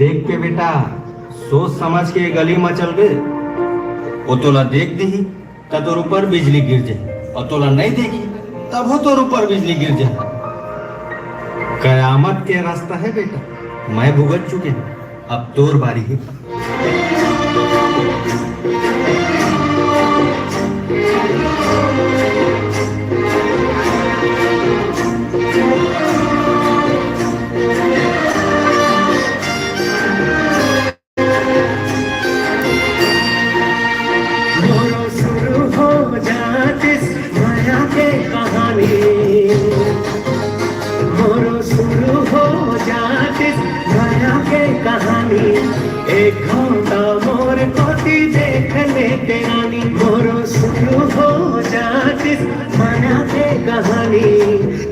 देख के बेटा, सोच समझ के गली में चल गए। वो तोला देख दी तब तोर ऊपर बिजली गिर जाए, और तोला नहीं देखी तब हो तोर ऊपर बिजली गिर जाए। कयामत के रास्ता है बेटा, मैं भुगत चुके हैं, अब तोर बारी है। एक घंटा मोर कोटी देख ले तेरानी, मोरो शुरू हो जाती माया के कहानी।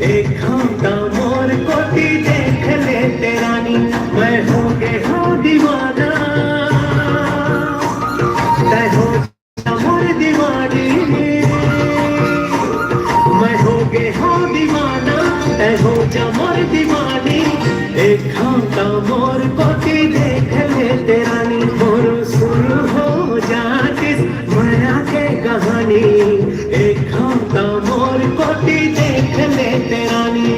एक घंटा मोर कोटी देख ले तेरानी, मैं हो गए हो दीवाना, मैं हो मोर दीवानी, मैं हो गए हो दीवाना, मैं हो जा मोर दीवानी। एक घंटा मोर कोटी देख ले तेरानी, मोरो शुरू हो जाती माया के कहानी। एक घंटा मोर कोटी देख ले तेरानी।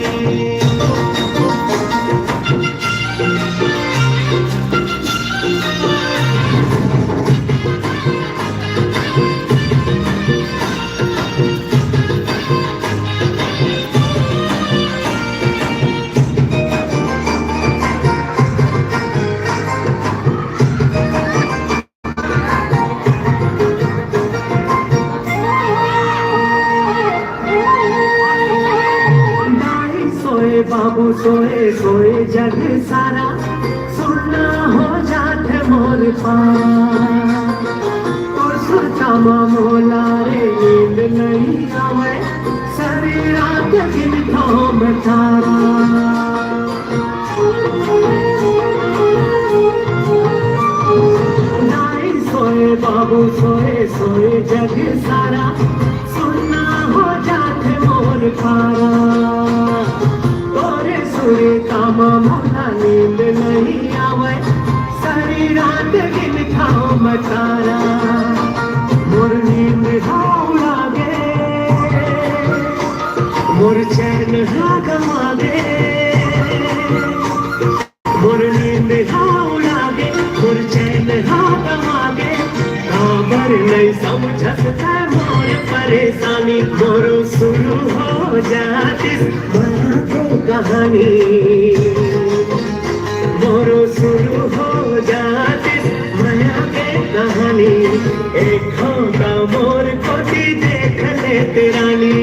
बाबू सोए सोए जग सारा, सुनना हो जाते मोर पार। तो सुरतामा मोला रे नींद नहीं आवे, सारी रात गिनता मैं तारा। नाई सोए बाबू सोए सोए जग सारा, सुनना हो जाते मोर पारा। कामा मोला नींद नहीं आवे, सारी रात गिन खाओ मतारा। मोर नींद हाउड़ा गे, मोर चैन हा गवा गे, मोर नींद हाउड़ा गे, मोर चैन हा गवा गे। खबर नहीं समझता मोर परेशानी, मोरो शुरू हो जाती कहानी, मोरो शुरू हो जाती माया के कहानी। एक घंटा मोर कोटी देख ले तेरानी।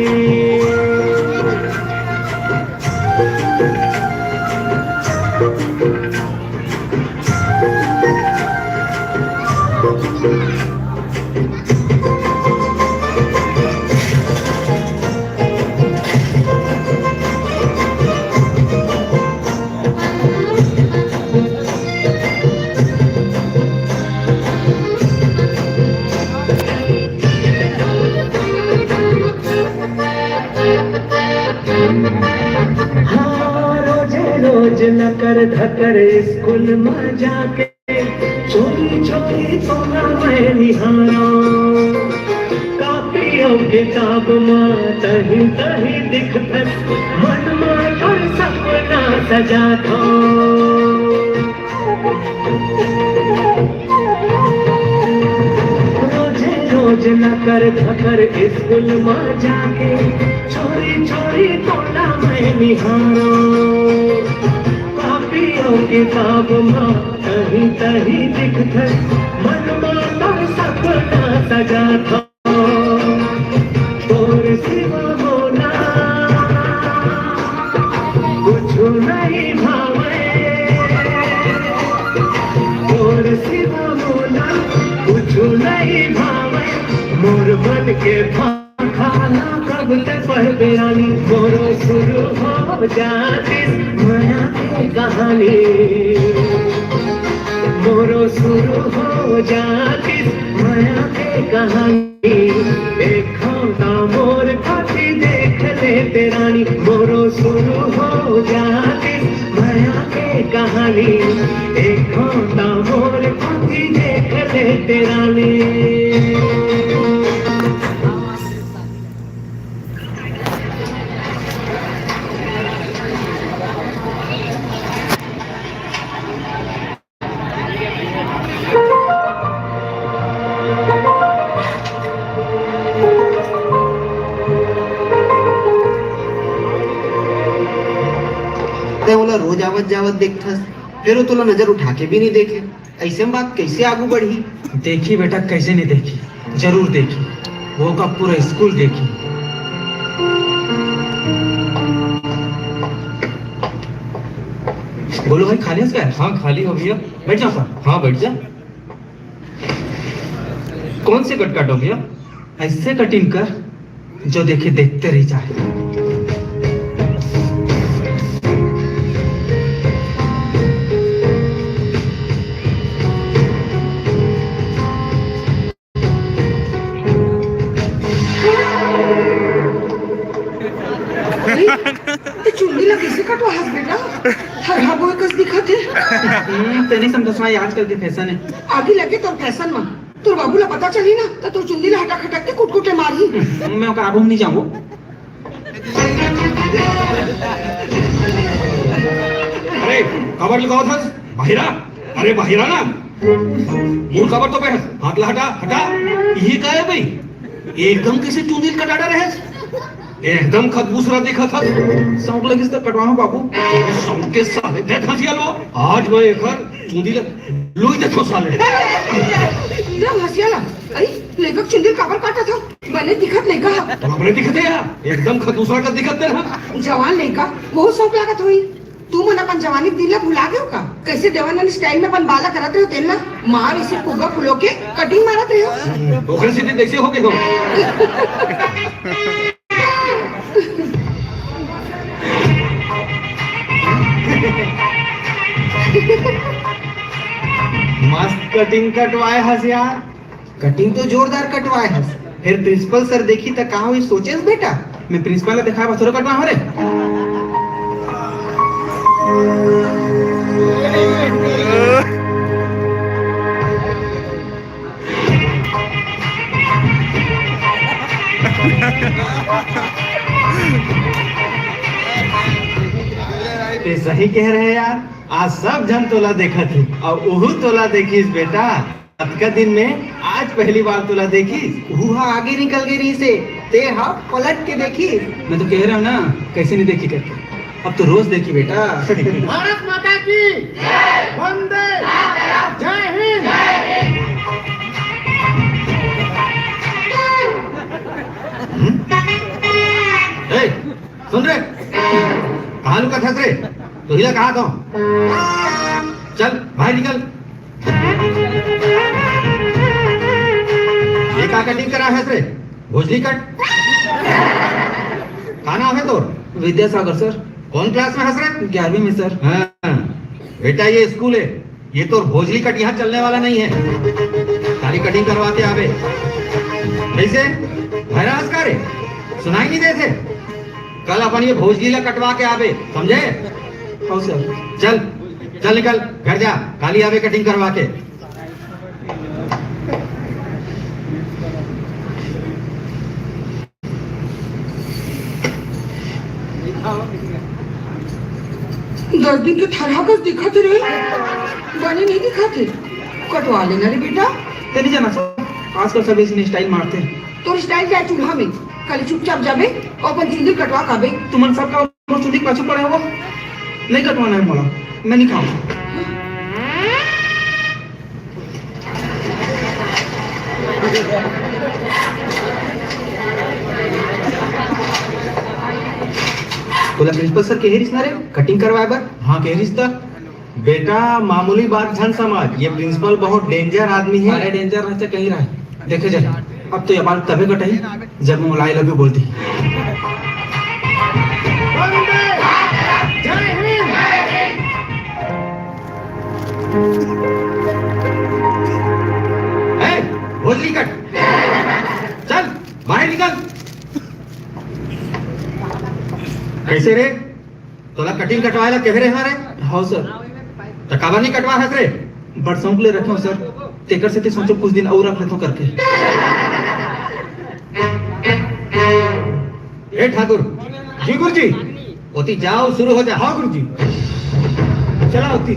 रोज न कर धकर स्कूल में जाके, चोरी चोरी तो ना मैं निहारा। कापी और किताब में तही तही दिखत, मन में कोई सपना सजा था। रोज न कर धकर स्कूल में जाके, चोरी चोरी तो ना मैं निहारा। किताब माँ तही तही दिखत, मन माता सपना सजा था। तोर सिवा मोला कुछ नहीं भावे, तोर सिवा मोला कुछ नहीं भावे। मोर बन के खाना कब तक पढ़ रानी, मोरो शुरू हो जाती माया की कहानी। मोरो शुरू हो जाती माया की कहानी। एक घंटा मोर कोटी देख ले तेरानी, मोरो शुरू हो जाती माया की कहानी। दीवानी एक होता मोर कोठी देख लेते रानी ते बोला रोज आवत जावत देखथस फिर वो तोला नजर उठा के भी नहीं देखे ऐसे में बात कैसे आगू बढ़ी। देखी बेटा, कैसे नहीं देखी, जरूर देखी। वो का पूरा स्कूल देखी। बोलो भाई, खाली है क्या? हाँ खाली हो भैया। बैठ जाओ सर। हाँ बैठ जा। कौन से कट काटो भैया? ऐसे कटिंग कर जो देखे देखते रह जाए। चुंडी ला कैसे कटवा हस बेटा हरा बोय कस दिखत है तेनी समझा आजकल के फैशन है। आगे लगे तोर फैशन में तोर बाबू ला पता चली ना तो तोर चुंडी ला हटा खटक के कुटकुटे मारी। मैं ओकर आगू नहीं जाऊंगा। अरे कवर लगाओ था बाहिरा। अरे बाहिरा ना मूल कवर तो पे हाथ ला हटा हटा। ये का है भाई? एकदम कैसे चुंदी कटाड़ा रहे? एकदम खतबूसरा दिखा था। सौंक लगी तो कटवाओ बाबू। सौंक के साले दे धसिया लो। आज मैं एक बार चुंदी लोई देखो साले। ना हसिया ला अरे लेकर चुंडी काबर काटा था बने दिखत नहीं का तो अपने दिखते यार एकदम खतबूसरा का दिखत दे ना। जवान लेका बहुत शौक लागत होई। तू मन अपन जवानी दिल ला भुला गयो का? कैसे देवानंद स्टाइल में अपन बाला करत रहो तेल ना मार इसे पुगा फुलो के कटिंग मारत रहो। ओकरे सीधे कैसे हो गए हो? मस्त कटिंग कटवाए हस यार। कटिंग तो जोरदार कटवाए हस। फिर प्रिंसिपल सर देखी तो कहा हुई सोचेस बेटा। मैं प्रिंसिपल ने देखा बस कटवा हो रे। ते सही कह रहे यार। आज सब जन तोला देखा थी और उहू तोला देखीस बेटा। अतका दिन में आज पहली बार तोला देखीस। उहा आगे निकल गई रही से ते हा पलट के देखी। मैं तो कह रहा हूँ ना कैसे नहीं देखी करके। अब तो रोज देखी बेटा। भारत माता की वंदे जय हिंद। ए, सुन रे कहाँ लुका था रे? तो हिला कहाँ था? चल बाहर निकल। ये का कटिंग करा है रे? भोजली कट। का नाम है तोर? विद्यासागर सर। कौन क्लास में हंस रहे? 11वीं में सर। हाँ बेटा ये स्कूल है। ये तो भोजली कट यहाँ चलने वाला नहीं है। सारी कटिंग करवाते आवे। कैसे भैरा हंस का रे? सुनाई नहीं देते? कल अपन ये भोजली ला कटवा के आवे समझे? हाँ सर। चल चल निकल घर जा। काली आवे कटिंग करवा के। दस दिन के थरहा कस दिखत रे बने नहीं दिखत कटवा लेना रे बेटा। ते नहीं जाना सर, आजकल सब इसी स्टाइल मारते हैं। तोर स्टाइल क्या चूल्हा में कल चुपचाप जाबे और अपन चुंदी कटवा काबे। तुमन सबका चुंदी पाछू पड़े हो नहीं कटवाना है मोला। मैं नहीं खाऊंगा। बोला प्रिंसिपल सर के हेरिस ना रे कटिंग करवाए बर। हाँ कह रिश्ता बेटा मामूली बात झन समझ। ये प्रिंसिपल बहुत डेंजर आदमी है। अरे डेंजर रहता कहीं रहा है। देखे जाए अब तो ये बात तभी कटाई जब मैं आई लव यू बोलती। वंदे जय हिंद। ए, भोजली कट। चल बाहर निकल। कैसे रे? तोला कटिंग कटवाए ला कह रहे हमारे? हाँ सर। तो काबर नहीं कटवा है रे? बरसों के लिए रखे हो सर, तेकर से सोचो कुछ दिन और रख लेता हूं करके। ए ठाकुर, जी गुरुजी। ओती जाओ, शुरू हो जा। हाँ गुरुजी, चला होती।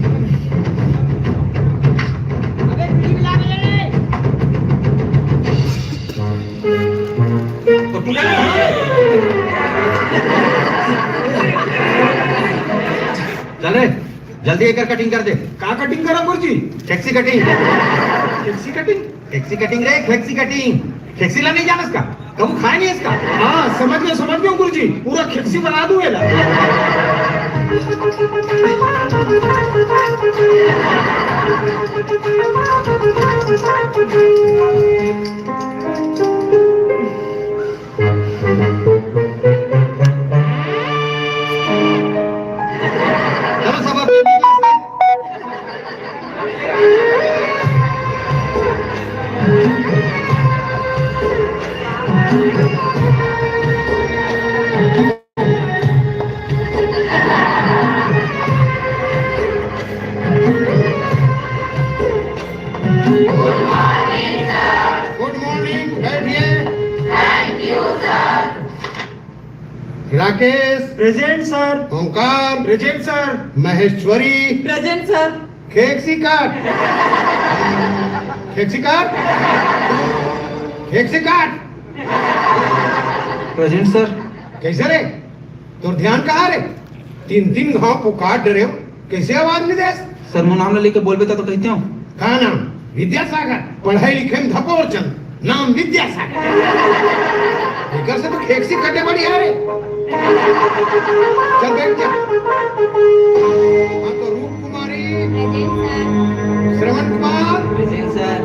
चल रे, जल्दी एक कटिंग कर दे। का कटिंग करा गुरुजी? Taxi cutting. Taxi cutting? Taxi cutting रे, टैक्सी कटिंग। टैक्सी ला नहीं जाना इसका, कभी खाया नहीं इसका। हाँ समझ गया गुरुजी, पूरा खिक्सी बना दूं एला। चलो सब अपनी अपनी क्लास में। गुड मॉर्निंग, बैठिए। Rakesh, present sir. Omkar, present sir. Maheshwari, present sir. खेक्सी काट। खेक्सी काट। खेक्सी काट। Present sir. कैसे रे? तो ध्यान कहाँ रे? तीन तीन घाव पुकार डरे हो, कैसे आवाज नहीं दे? सर मुँह नाम लेके बोल बेता तो कहते हो। कहा नाम? विद्यासागर। पढ़ाई लिखे में धपोर चंद, नाम विद्यासागर। लेकर से तो खेक्सी कटे बड़ी है रे। चल बैठ जा। हाँ तो रूप कुमारी, श्रवण कुमार। Present sir.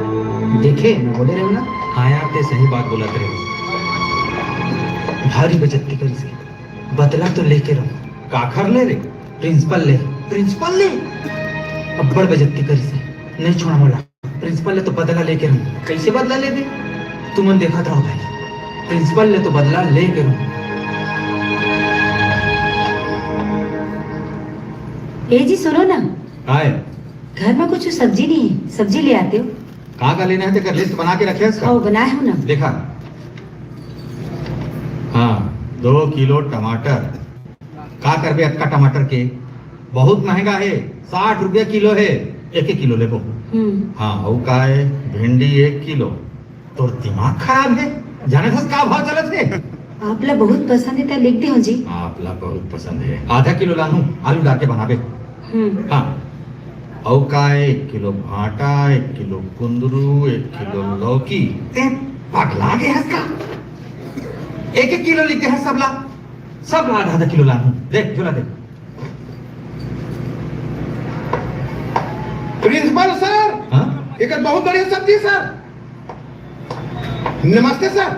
देखे मैं बोले रहे ना। हाँ यार ते सही बात बोला तेरे। भारी बचत करी से बदला तो लेके रहो। काखर ले रे। प्रिंसिपल ले। प्रिंसिपल ले। अब बड़ बेइज्जती करी से नहीं छोड़ा मोला। प्रिंसिपल ले तो बदला लेके रहूं। कैसे बदला ले दे? तुमन देखा रहो भाई, प्रिंसिपल ले तो बदला लेके रहूं। ए जी सुनो ना, हाय, घर में कुछ सब्जी नहीं है, सब्जी ले आते हो। कहाँ का लेना है? तेरा लिस्ट बना के रखे है इसका? खाओ बनाए हो ना। देखा। हाँ 2 किलो टमाटर। का करबे अक्का टमाटर के? बहुत महंगा है, 60 रुपया किलो है। 1 किलो ले बो। हाँ और का है? भिंडी 1 किलो। तो दिमाग खराब है, जाने दस का भाव चलत है? आप ला बहुत पसंद है तो लिख दे हो जी। आप ला बहुत पसंद है। आधा किलो लानू, आलू डाल के बनाबे। हाँ और का है? 1 किलो भाटा, 1 किलो कुंदरू, 1 किलो लौकी। ते पगला गया है इसका। 1 किलो लिखते हैं सब ला आधा किलो लानू। देख झोला देख। प्रिंसिपल सर, हाँ? एक बहुत बढ़िया सब्जी सर। नमस्ते सर,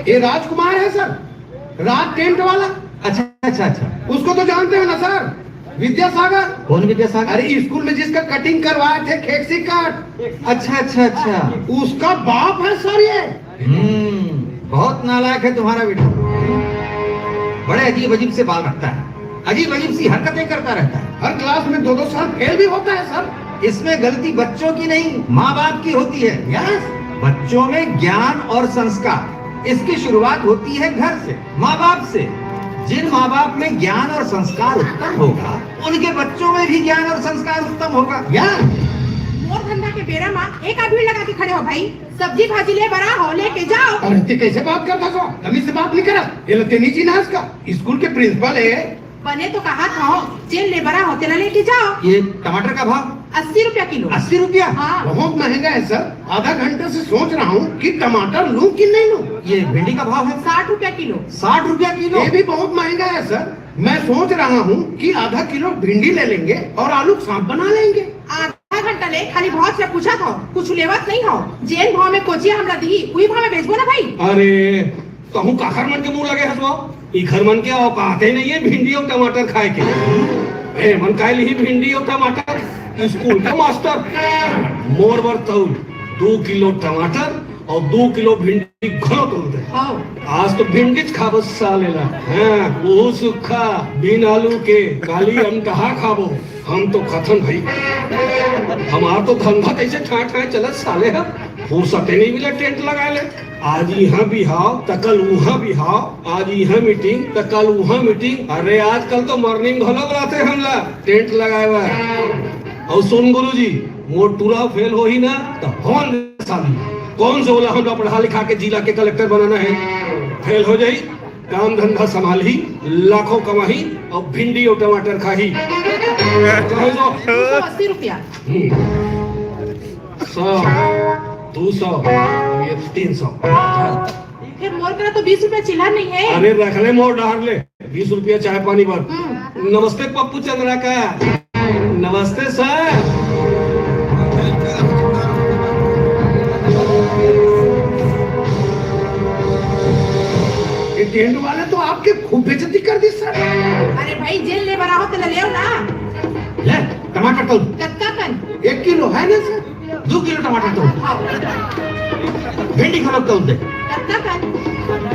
ये राजकुमार है सर, राज टेंट वाला। अच्छा अच्छा अच्छा, उसको तो जानते हो ना सर? विद्यासागर। कौन विद्यासागर? अरे स्कूल में जिसका कटिंग करवाए थे, खेक्सी काट। अच्छा अच्छा अच्छा, उसका बाप है सर ये। बहुत नालायक है तुम्हारा बेटा। बड़े अजीब अजीब से बाल रखता है, अजीब अजीब सी हरकतें करता रहता है। हर क्लास में 2-2 साल फेल भी होता है सर। इसमें गलती बच्चों की नहीं, माँ बाप की होती है। यस, बच्चों में ज्ञान और संस्कार, इसकी शुरुआत होती है घर से, माँ बाप से। जिन माँ बाप में ज्ञान और संस्कार उत्तम होगा, उनके बच्चों में भी ज्ञान और संस्कार उत्तम होगा। मोर धंधा के बेरा माँ एक आदमी लगा के खड़े हो भाई, सब्जी भाजी ले बड़ा हो लेके जाओ। अरे ते कैसे बात करता सो? तमीज से बात नहीं करा। ये लगते नीची ना इसका, स्कूल के प्रिंसिपल है। बने तो कहा था जेल ले बड़ा होते ना लेके जाओ। ये टमाटर का भाव 80 रुपया किलो। 80 रुपया? हाँ। बहुत महंगा है सर। आधा घंटे से सोच रहा हूँ कि टमाटर लूं कि नहीं लूं। ये भिंडी का भाव है 60 रुपया किलो। 60 रुपया किलो? ये भी बहुत महंगा है सर। मैं सोच रहा हूँ कि आधा किलो भिंडी ले लेंगे और आलू सांप बना लेंगे। आधा घंटा ले खाली बहुत से पूछा था, कुछ लेवत नहीं हो। जेल भाव में कोचिया हमरा दी, वही भाव में बेचबो ना भाई। अरे कहूँ काखर मन के मुंह लगे हसवा। ई घर मन के औकात ही नहीं है भिंडी और टमाटर खाए के। ए मन काहे ली भिंडी और टमाटर? स्कूल का मास्टर मोर बर तौल 2 किलो टमाटर और 2 किलो भिंडी घनो तोल दे। आज तो भिंडी खाबो सालेला। हाँ वो सुखा बिन आलू के काली हम कहा खाबो। हम तो खत्म भाई। हमारा तो धंधा कैसे ठाए ठाए चलत साले है। फुर्सत नहीं मिला टेंट लगा ले। आज यहाँ बिहाव तो कल वहाँ बिहाव, आज यहाँ मीटिंग तो कल वहाँ मीटिंग। अरे आजकल तो मॉर्निंग घलो बुलाते हम ला टेंट लगाए हुआ। और सुन गुरुजी, मोर टूरा फेल हो ही ना तो हॉल साली कौन से बोला हम पढ़ा लिखा के जिला के कलेक्टर बनाना है। फेल हो जाई, काम धंधा संभाल ही, लाखों कमाही और भिंडी और टमाटर खाही। 280 रुपया। 100, 200, ये 300। फिर मोर करा तो 20 रुपया चिल्ला नहीं है। अरे रख ले मोर डाल ले, 20 रुपया चाय पानी भर। नमस्ते पप्पू चंद्रा का। नमस्ते सर। ये टेंट वाले तो आपके खूब बेइज्जती कर दी सर। अरे भाई जेल ले बरा हो तो ले ना। ले टमाटर तोल। कत्ता कन 1 किलो है ना सर? 2 किलो टमाटर तोल। भिंडी खलो तोल दे। कत्ता कन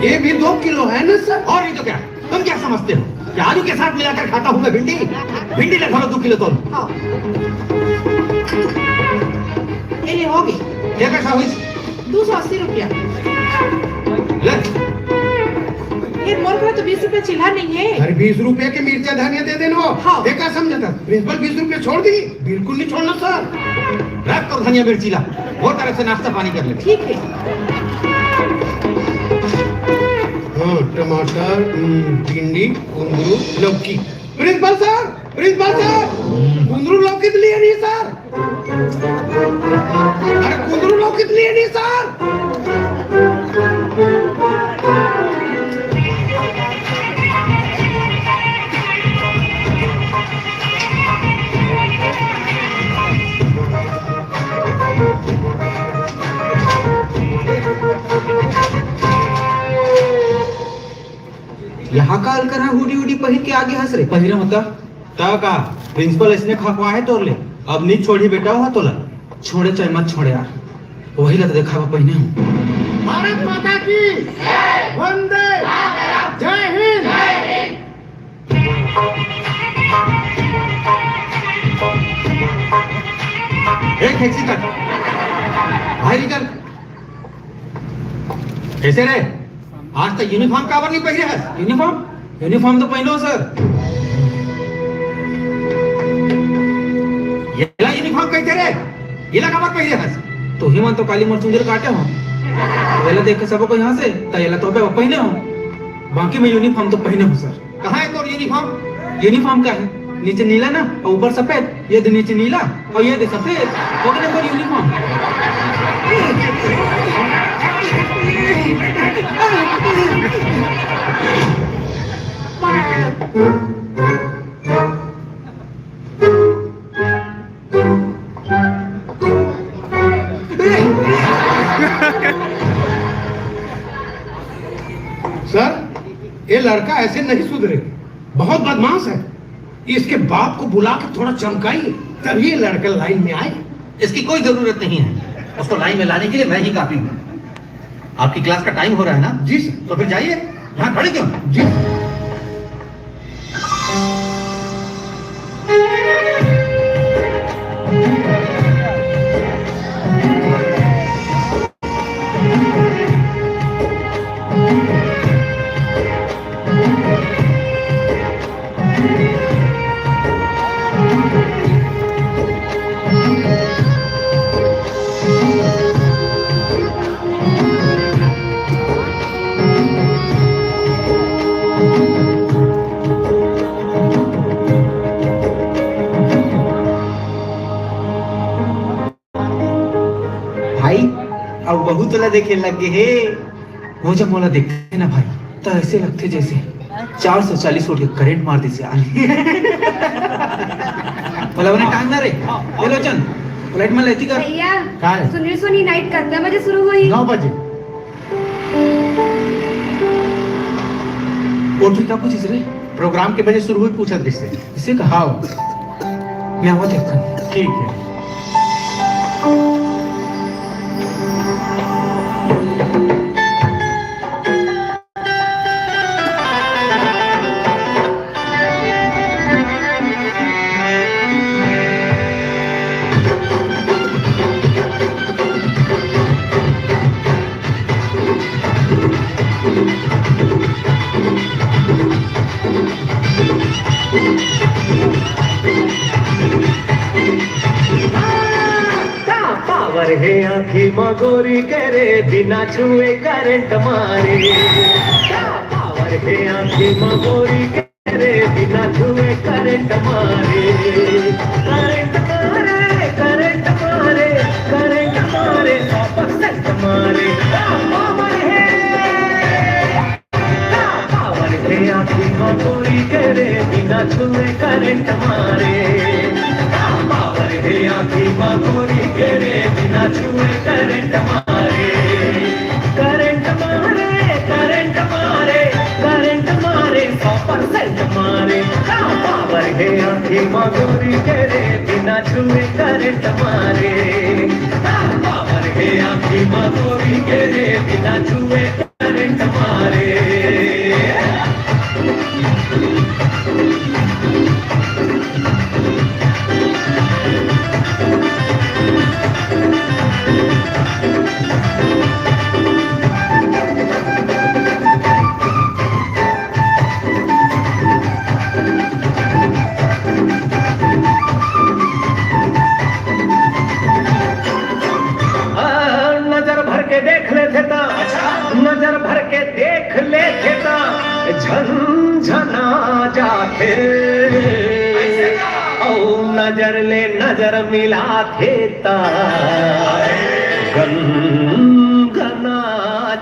ये भी 2 किलो है ना सर? और नहीं तो क्या, तुम क्या समझते हो कि आलू के साथ मिलाकर खाता हूँ मैं भिंडी? भिंडी ले खलो 2 किलो तोल। ये ले हो गई। क्या कैसा हुई? 280 रुपया। ले फिर मोर करा तो 20 रुपया चिल्ला नहीं है। अरे 20 रुपए के मिर्चा धनिया दे देना। हाँ। देखा समझा था प्रिंसिपल 20 रुपए छोड़ दी, बिल्कुल नहीं छोड़ना सर। रख और धनिया मिर्ची ला, वो तरह से नाश्ता पानी कर ले। ठीक है। हाँ, टमाटर, भिंडी, कुंदरू, लौकी। प्रिंसिपल सर, प्रिंसिपल सर, कुंदरू लौकी तो लिए नहीं सर। अरे कुंदरू लौकी तो लिए नहीं सर। यहाँ का अलकर है हुडी हुडी पहिर के आगे हंस रहे पहिरे होता ता का प्रिंसिपल इसने खपवा है तोर ले, अब नहीं छोड़ी बेटा हुआ तोला। छोड़े चाहे मत छोड़े यार, वही लग देखा पहिने हूँ। भारत माता की वंदे, जय हिंद। एक टैक्सी कर, बाहर निकल। कैसे रे, आज तक यूनिफॉर्म काबर नहीं पहने है? यूनिफॉर्म तो पहनो सर। येला यूनिफॉर्म कैसे रे? येला काबर पहने है? तो ही मन तो काली मरचुंदर काटे हो, वेला देख के सब को यहाँ से तैला तो पे पहने हो, बाकी में यूनिफॉर्म तो पहने हो सर। कहाँ है तोर यूनिफॉर्म? यूनिफॉर्म का है, नीचे नीला ना और ऊपर सफेद, ये दे नीचे नीला और ये दे सफेद, वो क्या नंबर यूनिफॉर्म। सर, ये लड़का ऐसे नहीं सुधरे, बहुत बदमाश है। इसके बाप को बुला के थोड़ा चमकाइए, तभी ये लड़का लाइन में आए। इसकी कोई जरूरत नहीं है, उसको लाइन में लाने के लिए मैं ही काफी हूँ। आपकी क्लास का टाइम हो रहा है ना? जी सर। तो फिर जाइए, यहाँ खड़े क्यों? जी। अब बहुत तोला देखे लगे हे। वो जब मोला देखते ना भाई तो ऐसे लगते जैसे 440 वोल्ट के करंट मार दी से आने। बोला बने टांग ना रे, ये लोचन फ्लाइट में लेती कर। भैया क्या है? सुनील सोनी नाइट कितने बजे शुरू हुई? 9 बजे। और फिर क्या पूछिस रे? प्रोग्राम के बजे शुरू हुई पूछा इससे। इसे कहा मैं आवा देखा। ठीक है। पावर है आँखी मगोरी करे बिना छुए करंट मारे पावर है आँखी मगोरी करे बिना छुए करंट मारे करंट मारे करंट मारे करंट मारे 100% मारे पावर है आँखी मगोरी करे बिना छुए करंट मारे पावर है आँखी मगोरी करे बिना छुए करंट मारे करंट मारे करंट मारे करंट मारे 100% मारे पावर है आँखी मगोरी करे बिना छुए करंट मारे पावर है आँखी मगोरी करे बिना छुए करंट मारे नजर भर के देख लेते ता नजर भर के देख लेते ता झंझना जाते ओ नजर ले नजर मिला थे ता गनगना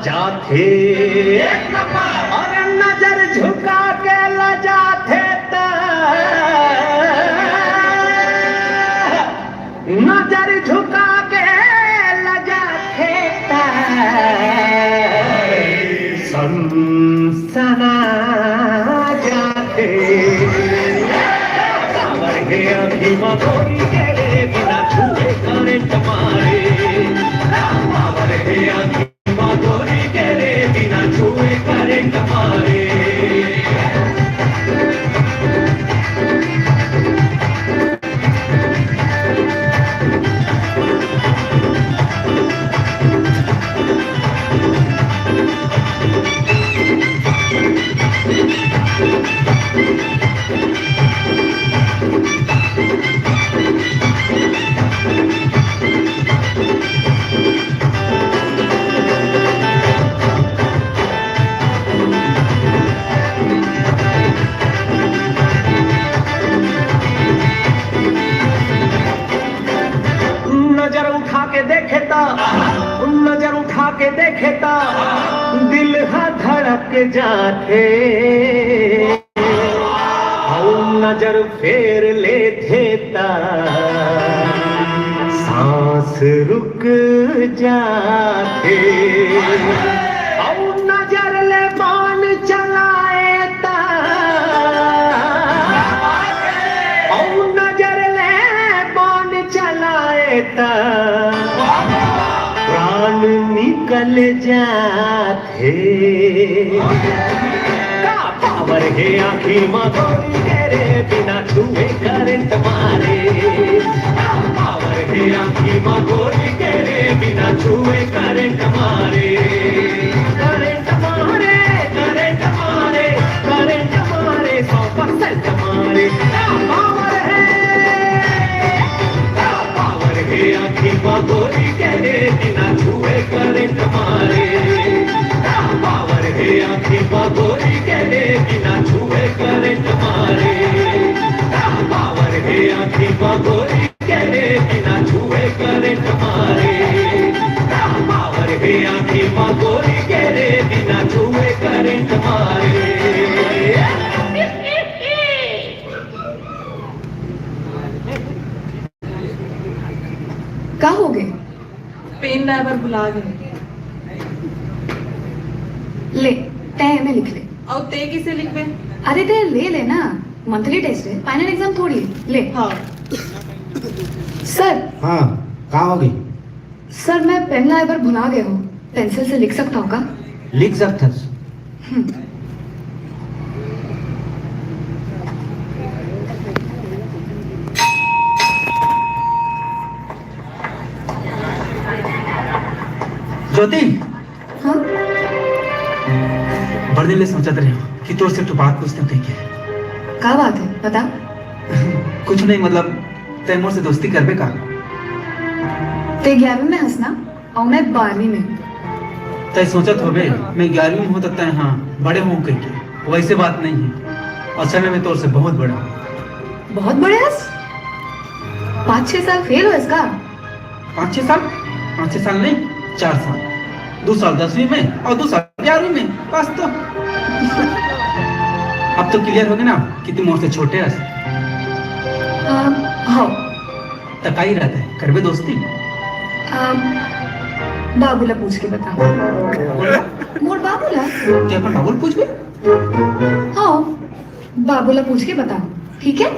जाते और नजर झुका के ल जाते ता नजर झुका के सनसना जाते पावर है आँखी मगोरी करे बिना छुए करंट मारे पावर है आँखी मगोरी करे बिना छुए करंट मारे नजर उठा के देखे ता दिल हा धड़क जाते नजर फेर लेते ता सांस रुक जाते नजर ले बाण चलाए ता नजर ले बाण चलाए ता प्राण निकल जाते का पावर है आँखी मगोरी करे बिना छुए करंट मारे पावर है आँखी मगोरी करे बिना छुए करंट मारे करंट मारे करंट मारे करंट मारे 100% मारे पावर है आँखी मगोरी करे बिना छुए करंट मारे पावर है आँखी मगोरी करे बिना छुए करंट मारे पावर है आँखी मगोरी करे बिना छुए करंट मारे पावर है आँखी मगोरी करे बिना छुए करंट मारे का हो गए? पेन ड्राइवर बुला गए। ले तय में लिख ले। और ते किसे लिखवे? अरे ते ले लेना, मंथली टेस्ट है, फाइनल एग्जाम थोड़ी है। ले। हाँ। सर। हाँ, कहाँ होगी? सर मैं पेन ड्राइवर भुला गया हूँ, पेंसिल से लिख सकता हूँ का? लिख सकता। ज्योति, हाँ? बड़े दिन ले सोचत रहे हो कि तोर से तो बात पूछते कहीं के। क्या बात है बता? कुछ नहीं, मतलब तैमूर से दोस्ती करबे का? ते 11वीं में हंसना और मैं 12वीं में। तय सोचत होबे मैं 11वीं में हूँ तब तय हाँ बड़े हूँ कह के, वैसे बात नहीं है। असल में मैं तोर से बहुत बड़ा हूँ। बहुत बड़े हंस। 5-6 साल फेल हो इसका। 5-6 साल? 5-6 साल नहीं, 4 साल। 2 साल 10वीं में और 2 साल 11वीं में, बस तो। अब तो क्लियर हो गया ना कि तुम और से छोटे हंस। हाँ। तकाई रहता है, करबे दोस्ती। बाबूला पूछ के बता। मोर बाबूला? क्या अपन बाबूल पूछ बे? हाँ, बाबूला पूछ के बता, ठीक है?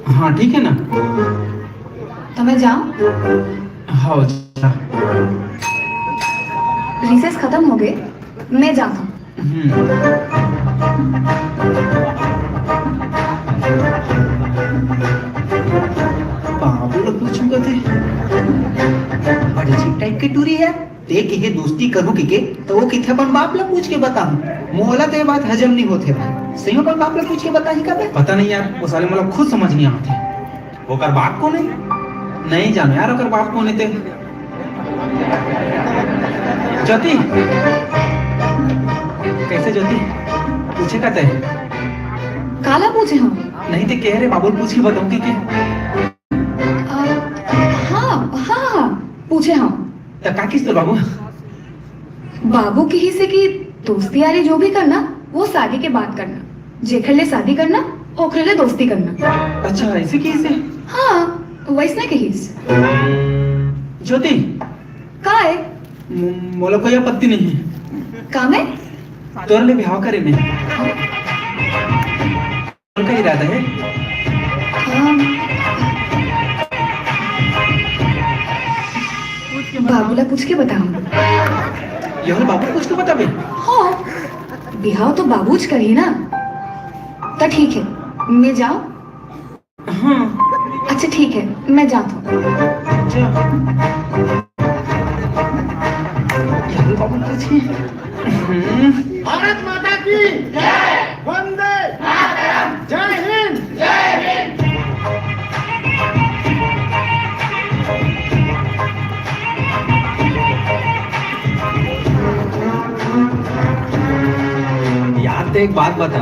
हाँ ठीक है ना। तो मैं जाऊं? हाँ जा। रिसेस खत्म हो गए, मैं जाता हूँ। बाबूला पूछूंगा थे। अजीब टाइप की टूरी है। ते के दोस्ती करूं के तो वो किथे अपन बाप ला पूछ के बताऊं। मोला तो ये बात हजम नहीं होते भाई। सही में अपन बाप ला पूछ के बता ही कब? पता नहीं यार, वो साले मला खुद समझ नहीं आते। वो कर बाप को नहीं? नहीं जानो यार अगर बाप कौन थे। ज्योति कैसे ज्योति पूछे का तय? काला पूछे हम? नहीं तो कह रहे बाबुल पूछ के बताऊं कि हाँ हाँ पूछे हम। का किस तो बाबू? बाबू की ही से की दोस्ती यारी जो भी करना वो शादी के बाद करना। जेखर ले शादी करना ओखरे ले दोस्ती करना। अच्छा ऐसे की से? हाँ वैसने के ही। ज्योति का है? मोला कोई आपत्ति नहीं है। का में? तोर ले बिहाव करे में का इरादा है? बाबूला पूछ के बताऊं। यह बाबू पूछ के बताबे? हाँ बिहाव तो बाबूज करी ना। तो ठीक है मैं जाऊं? हाँ अच्छा ठीक है मैं जाता हूँ। यह बाबू पूछे। भारत माता की जय। वंदे मातरम। जय हिंद। जय हिंद। यार तो एक बात बता,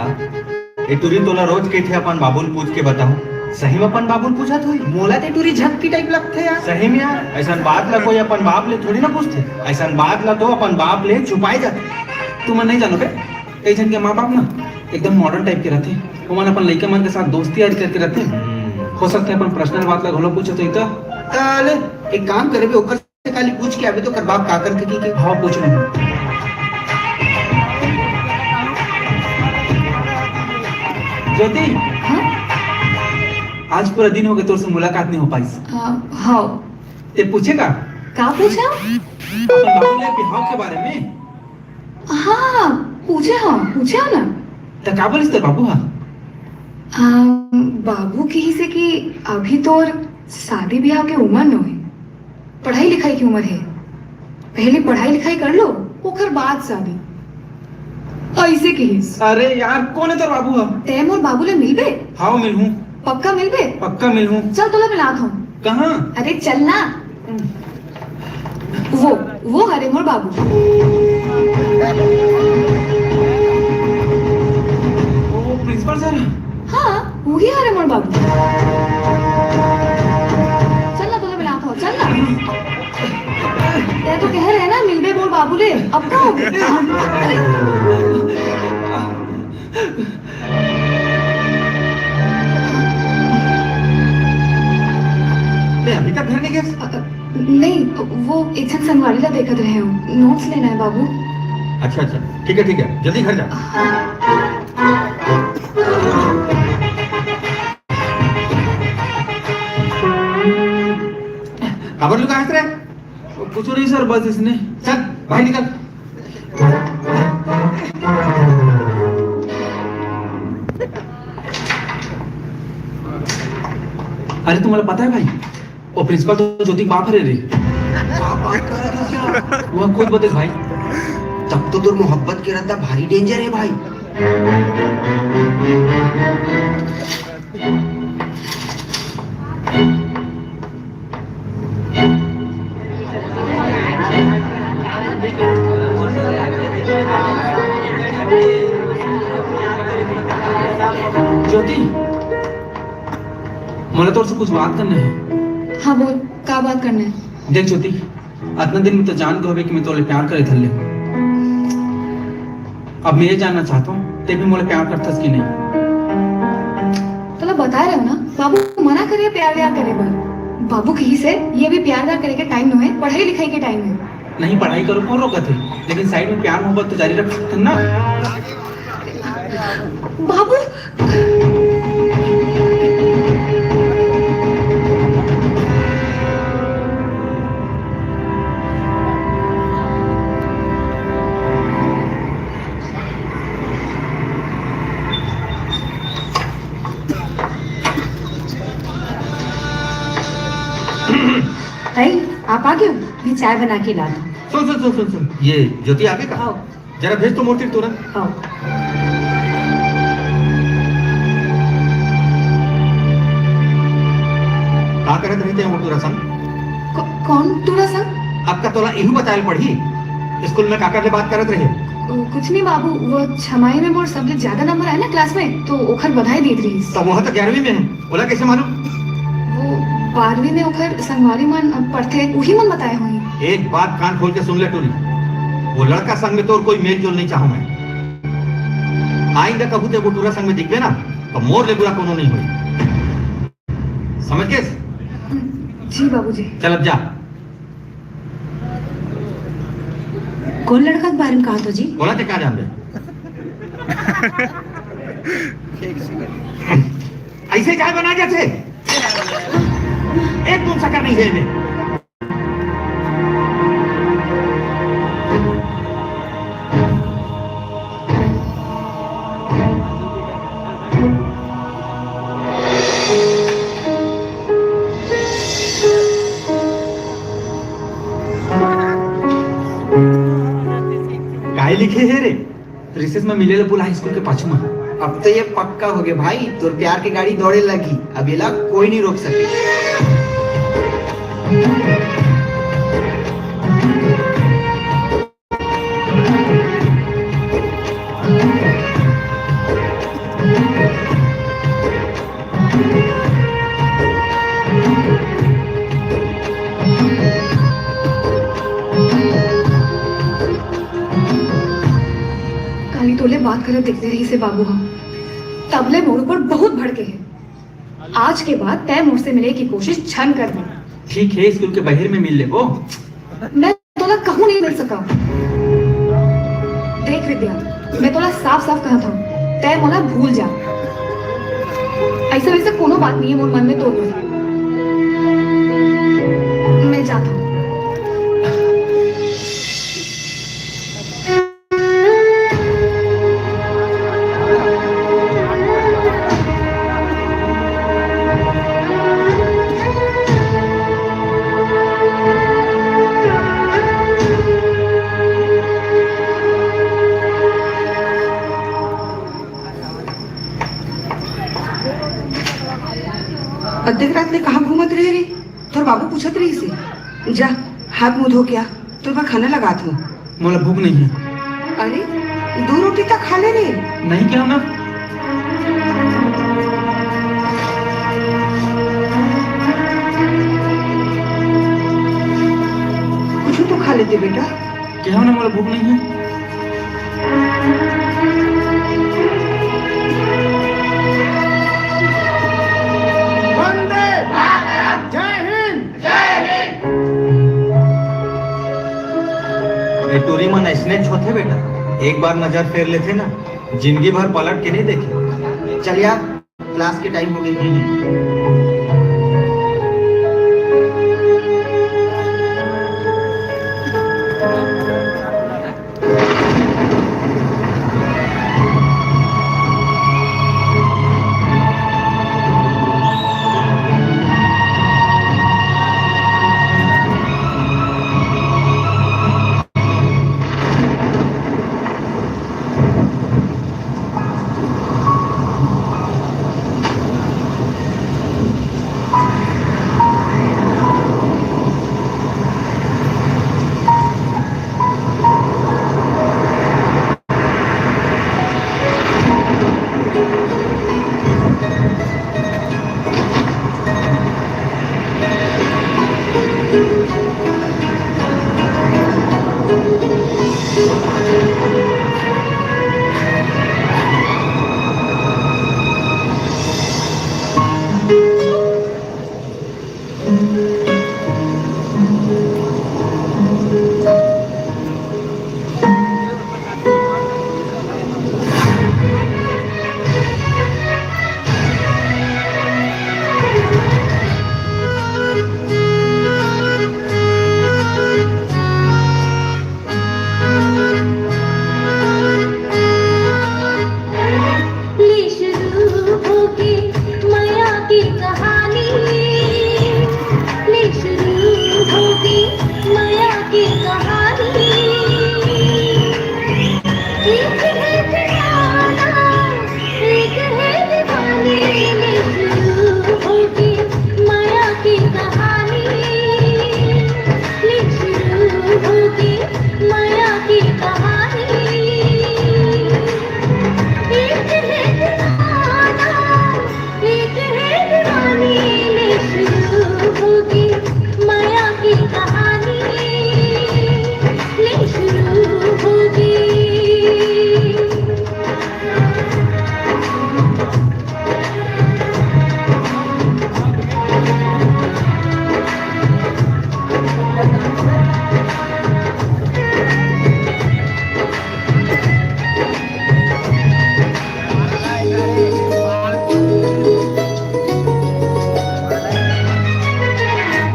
ये टूरी तोला रोज के थे अपन बाबुल पूछ के बताऊं। सही में अपन बाबुल पूछा थोड़ी? मोला ते टूरी झक की टाइप लगते यार। सही में यार ऐसा बात ला कोई अपन बाप ले थोड़ी ना पूछते। ऐसा बात ला तो अपन बाप ले छुपाए जाते। तुम नहीं जानो बे, कई जन के माँ बाप ना एकदम मॉडर्न टाइप के रहते। वो मन अपन लड़का मन के साथ दोस्ती यारी करके रहते। हो सकता है अपन पर्सनल बात ला घोलो पूछो तो इतना ताले एक काम करे बे, ओकर से खाली पूछ के आवे तो कर बाप का करके की के। हाँ पूछ लूँ। ज्योति हाँ आज पूरा दिन हो गया तोर से मुलाकात नहीं हो पाई। हाँ ते पूछेगा का पूछा? अपन बाबू ले बिहाव के बारे में। हाँ पूछे हो ना। तो का बोलिस ते बाबू? हाँ बाबू की ही से कि अभी तो शादी ब्याह के उम्र न है, पढ़ाई लिखाई की उम्र है। पहले पढ़ाई लिखाई कर लो ओकर बाद शादी। ऐसे की ही। अरे यार कौन है तेरा बाबू? हाँ तैम और बाबू ले मिलबे? हाँ मिल हूँ। पक्का मिलबे? पक्का मिल हूँ। चल तोला मिलात हूँ। कहाँ? अरे चल ना। वो हरे मोर बाबू। ओ प्रिंसिपल सर। हाँ वही हरे मोर बाबू। चल ना तोला मिलात हूँ, चल ना। ते तो कह रहे ना मिलबे मोर बाबू ले, अब का हो गया? अभी तक घर नहीं गए? नहीं वो एक जन संगवारी ला देखत रहे हो, नोट्स लेना है बाबू। अच्छा अच्छा ठीक है जल्दी घर जा। खबर लू कहाँ से? कुछ नहीं सर, बस इसने। चल बाहर निकल। अरे तुम्हारा पता है भाई, वो प्रिंसिपल तो ज्योति बाप है रे। वो खुद बता भाई। तब तो तुर मोहब्बत के रहता भारी डेंजर है भाई। मोला तोर से कुछ बात करना है। हाँ बोल, का बात करना है? देख ज्योति, इतना दिन में तो जान गए कि मैं तोले प्यार करे थल्ले। अब मैं ये जानना चाहता हूँ ते भी मोले प्यार करथस कि नहीं। तोला बता रहे हो ना, बाबू मना करे प्यार व्यार करे बर। बाबू कही से ये भी प्यार व्यार करे के टाइम न है, पढ़ाई लिखाई के टाइम है। नहीं पढ़ाई करो कौन रोकत है, लेकिन साइड में प्यार मोहब्बत तो जारी रख सकते हैं ना। बाबू भाई आप आ गए हो? मैं चाय बना के ला दूं। सुन सुन सुन सुन सुन, ये ज्योति आगे का आओ जरा भेज तो मूर्ति तुरंत। आओ। का करत रहते हैं वो तुरा संग? कौन तूरा सा? आपका तोला इहू बतायल पढ़ी स्कूल में काकर से बात करत रहे। कुछ नहीं बाबू, वो छमाई में मोर सबसे ज्यादा नंबर है ना क्लास में, तो ओखर बधाई देत रही। तब वह तो 11वीं में है, बोला कैसे मालूम? वो 12वीं में ओखर संगवारी मन पढ़ते, वही मन बताए हुई। एक बात कान खोल के सुन ले टूरी, वो लड़का संग में तो और कोई मेल जोल नहीं चाहूं मैं। आइंदा कबू ते वो टूरा संग में दिखवे ना तो मोर ले बुरा कोनो नहीं हुई, समझ के? जी बाबूजी। चल अब जा। कौन लड़का के बारे में कहा तो जी? बोला ते क्या जान दे? ऐसे चाय बना जैसे एक दून शक्कर नहीं है इन्हें। काहे लिखे है रे? रिसेस में मिले पुला हाई स्कूल के पाछू में। अब तो ये पक्का हो गया भाई, तोर प्यार की गाड़ी दौड़े लगी, अब ये ला कोई नहीं रोक सके। काली तोले बात करे देखते रही से बाबू, हम तबले मोड़ पर बहुत भड़के हैं। आज के बाद तय मोड़ से मिले की कोशिश छन कर दी। ठीक है, स्कूल के बाहर में मिल ले वो। मैं तोला कहूँ नहीं मिल सका। देख विद्या, मैं तोला साफ साफ कहा था, तय मोला भूल जा। ऐसा वैसा कोनो बात नहीं है मोर मन में तो। मैं जाता हूँ। अद्धेक रात में कहाँ घूमत रहे रे? तोर बाबू पूछत रही से। जा हाथ मुंह धो गया, तो मैं खाना लगा दूँ। मोला भूख नहीं है। अरे 2 रोटी तक खा ले रे। नहीं क्या ना? कुछ तो खा लेते बेटा। क्या ना, मोला भूख नहीं है। टूरी मन ऐसने छोटे बेटा, एक बार नजर फेर लेते ना, जिंदगी भर पलट के नहीं देखे। चल यार, क्लास की टाइम हो गई।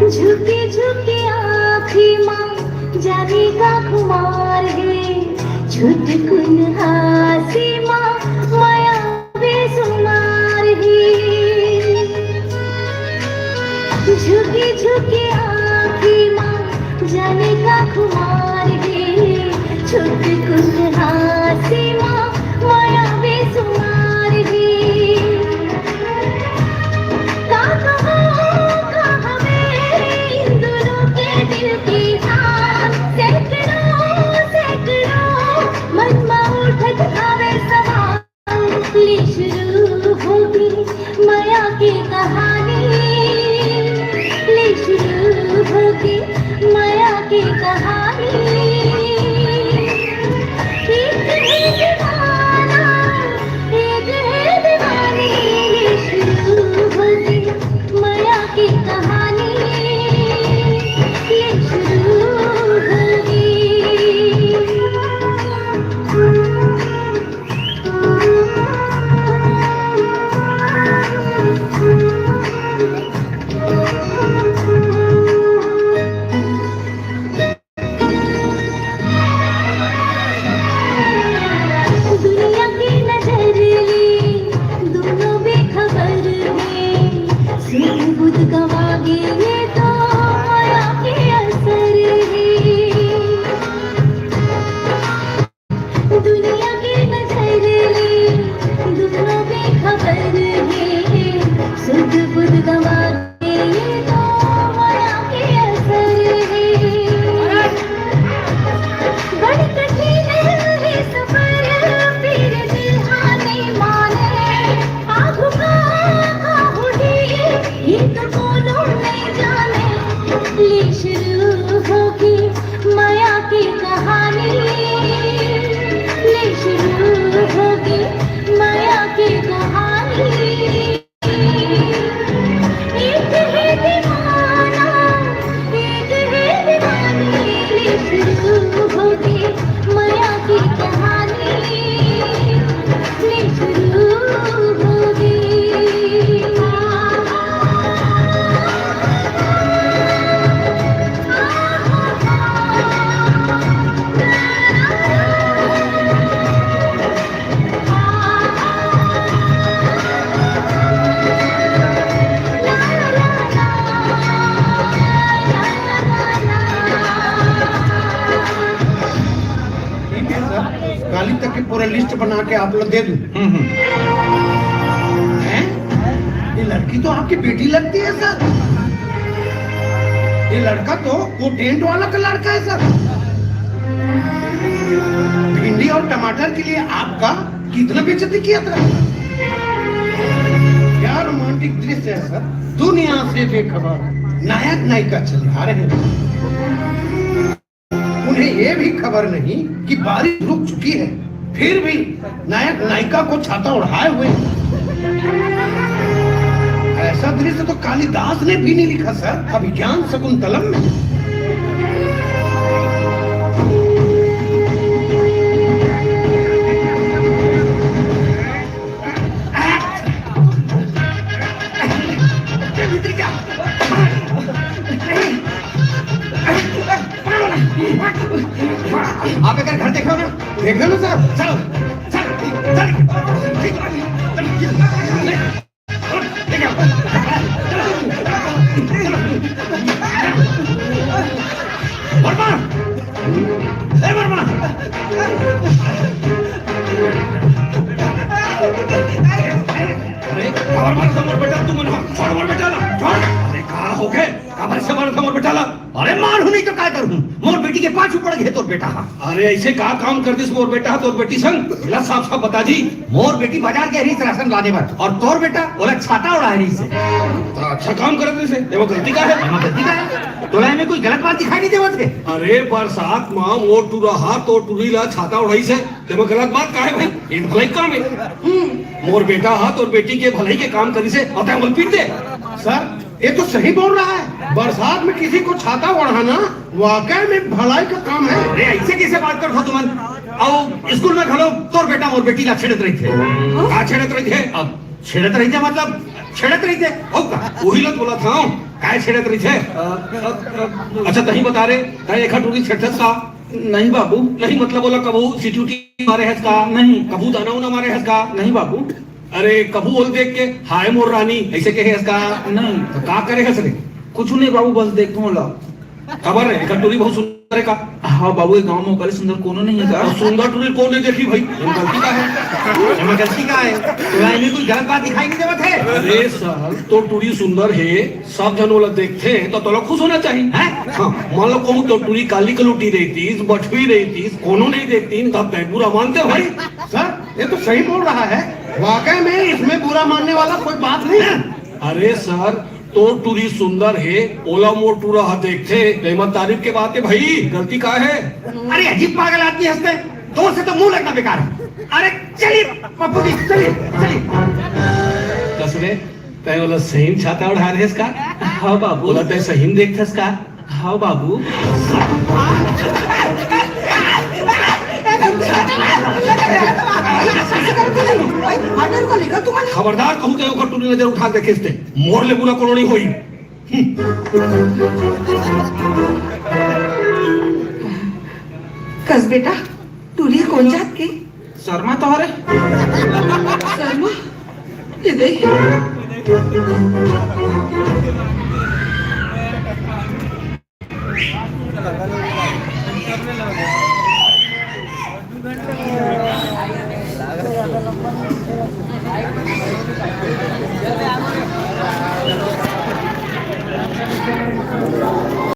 झुकी झुकी आँखें माँ जाने का खुमार है, छुटकुन हासी माँ माया बेसुमार है। झुकी झुकी आँखें माँ जाने का खुमार है, छुटकुन हासी माँ माया बेसुमार है। दिल की हार सैकड़ों सैकड़ों मन में उठत आवे सवाल, ले शुरू होगी माया की कहानी, ले शुरू होगी माया की कहानी। एक है दीवाना, एक है दीवानी, ले शुरू होगी माया की कहानी, ये शुरू होगी। दुनिया की नजर ली दोनों बेखबर में, सुध बुध गवागे ये तो माया के असर है। दुनिया की नजर ली दोनों बेखबर में, सुध बुध गवागे ये तो माया के असर है। बड़ी कठिन है सफर, फिर दिल हाने माने, आँखों का उठी ये तो बोलो नहीं जाने, ले शुरू होगी माया की कहानी, ले शुरू होगी माया की कहानी। एक है दीवाना, एक है दीवानी, ले शुरू होगी माया की कहानी, ले शुरू होगी। ठीक है सर, काली तक की पूरा लिस्ट बना के आप लोग दे दूं। हैं? ये लड़की तो आपकी बेटी लगती है सर। ये लड़का तो वो टेंट वाला का लड़का है सर। भिंडी और टमाटर के लिए आपका कितना बेइज्जती किया था। क्या रोमांटिक दृश्य है सर। दुनिया से बेखबर नायक नायिका चले आ रहे हैं। उन्हें यह भी खबर नहीं कि बारिश रुक चुकी है, फिर भी नायक नायिका को छाता उड़ाए हुए। ऐसा दृश्य तो कालिदास ने भी नहीं लिखा सर अभिज्ञान शकुंतलम में। आप एक घर देखो ना, देखो ना सर। चलो वर्मा, ए वर्मा, अरे कमर समोर बेटा तू मन छोड़ बेटा ला छोड़। अरे कहा हो गए कमर से मार समोर बेटा ला। अरे मार हूं नहीं तो क्या करूं, मोर बेटी के पांच पड़ गए तोर बेटा। अरे ऐसे का काम कर दिस मोर बेटा तोर बेटी संग इला साफ साफ बता जी। मोर बेटी बाजार के रही राशन लाने पर, और तोर बेटा बोला छाता उड़ा रही से। तो अच्छा काम कर दिस है, वो गलती का है। एमा गलती का है, तोला में कोई गलत बात दिखाई नहीं देवत है। अरे बरसात मां मोर टूरा हाथ तो टूरी ला छाता उड़ाई से तेमा गलत बात का है भाई। इन भलाई काम है। मोर बेटा हाथ और बेटी के भलाई के काम करी से और ते पीट दे। सर ये तो सही बोल रहा है। बरसात में किसी को छाता ओढ़ाना वाकई में भलाई का काम है। अरे ऐसे कैसे बात कर तुमन? आओ स्कूल में खलो तोर बेटा और बेटी ला छेड़त रही थे। का छेड़त रही थे? अब छेड़त रही थे मतलब छेड़त रही थे हो का? वही लत बोला था काय छेड़त रही थे। अच्छा तही बता रे तय एक टूरी छेड़त का? नहीं बाबू, नहीं मतलब बोला कबू सीटी मारे है का? नहीं। कबू दाना उना मारे है का? नहीं बाबू, अरे कबू बोल देख के हाय मोर रानी ऐसे कहे है का? नहीं। तो का करे है सरे? कुछ नहीं बाबू, बस देखो ला। खबर है एक टूरी बहुत सुंदर है का? हाँ बाबू, एक गांव में ओकरे सुंदर कोनो नहीं है का? और सुंदर टूरी कौन नहीं देखी भाई? ये गलती का है। एमा गलती का है? तोला इन्हें कोई गलत बात दिखाई नहीं देवत है। अरे साल तो टूरी सुंदर है, सब जन वाला देखते हैं तो तोला खुश होना चाहिए हैं? हाँ, मान लो कहूँ तो टूरी काली कलूटी रहती, बटवी रहती, कोनो नहीं देखती, तब तय बुरा मानते हो भाई? सर ये तो सही बोल रहा है, वाकई में इसमें बुरा मानने वाला कोई बात नहीं है। अरे सर तो टूरी सुंदर है, ओला मोर टूरा हाथ देखते, रहमत तारीफ के बात है भाई, गलती का है? अरे अजीब पागल आदमी हंसते, दो से तो मुंह लगना बेकार है। अरे चलिए पप्पू जी चलिए चलिए। कसरे तय बोला सही छाता उड़ा रहे इसका? हाँ बाबू। बोला तय सही देखते इसका? हाँ बाबू। खबरदार कहूँ तो ओकर टूरी नजर उठा देखे इसते मोर ले बुरा कोनो नहीं होई। कस बेटा टूरी कौन जात के? शर्मा तो हरे। शर्मा ये देख